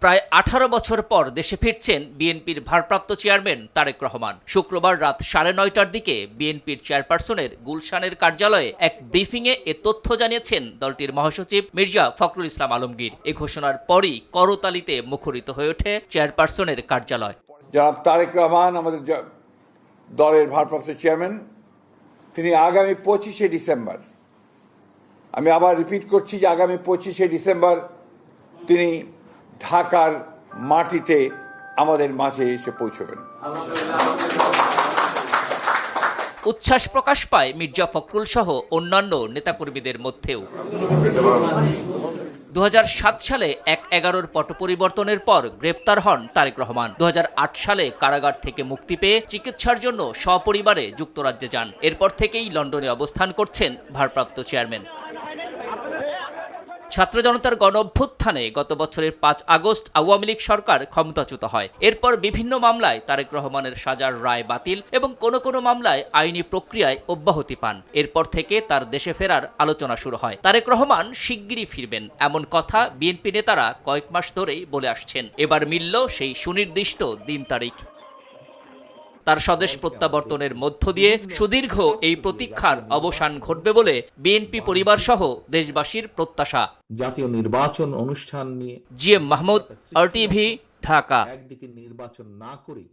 প্রায় 18 বছর পর দেশে ফিরছেন বিএনপির ভারপ্রাপ্ত চেয়ারম্যান তারেক রহমান। শুক্রবার রাত 9:30টার দিকে বিএনপির চেয়ারপারসনের গুলশানের কার্যালয়ে এক ব্রিফিংয়ে এ তথ্য জানিয়েছেন দলটির মহাসচিব মির্জা ফখরুল ইসলাম আলমগীর। এ ঘোষণার পরই করতালিতে মুখরিত হয়ে ওঠে চেয়ারপারসনের কার্যালয়। জনাব তারেক রহমান আমাদের দলের ভারপ্রাপ্ত চেয়ারম্যান, তিনি আগামী 25শে ডিসেম্বর, আমি আবার রিপিট করছি যে আগামী 25শে ডিসেম্বর তিনি ঢাকার মাটিতে আমাদের মাঝে এসে পৌঁছবেন। উচ্ছ্বাস প্রকাশ পায় মির্জা ফখরুল সহ অন্যান্য নেতাকর্মীদের মধ্যেও। 2007 সালে 1/11 পট পরিবর্তনের পর গ্রেপ্তার হন তারেক রহমান। 2008 সালে কারাগার থেকে মুক্তি পেয়ে চিকিৎসার জন্য সপরিবারে যুক্তরাজ্যে যান। এরপর থেকেই লন্ডনে অবস্থান করছেন ভারপ্রাপ্ত চেয়ারম্যান। ছাত্র জনতার গণ অভ্যুত্থানে গত বছরের 5 আগস্ট আওয়ামী লীগ সরকার ক্ষমতাচ্যুত হয়। এরপর বিভিন্ন মামলায় তারেক রহমানের সাজার রায় বাতিল এবং কোনো মামলায় আইনি প্রক্রিয়ায় অব্যাহতি পান। এরপর থেকে তার দেশে ফেরার আলোচনা শুরু হয়। তারেক রহমান শিগগিরই ফিরবেন এমন কথা বিএনপি নেতারা কয়েক মাস ধরেই বলে আসছেন। এবার মিলল সেই সুনির্দিষ্ট দিন তারিখ। তার স্বদেশ প্রত্যাবর্তনের মধ্য দিয়ে সুদীর্ঘ এই প্রতীক্ষার অবসান ঘটবে বলে বিএনপি পরিবার সহ দেশবাসীর প্রত্যাশা। জাতীয় নির্বাচন অনুষ্ঠান নিয়ে জিএম মাহমুদ, RTV, ঢাকা। একদিকে নির্বাচন না করেই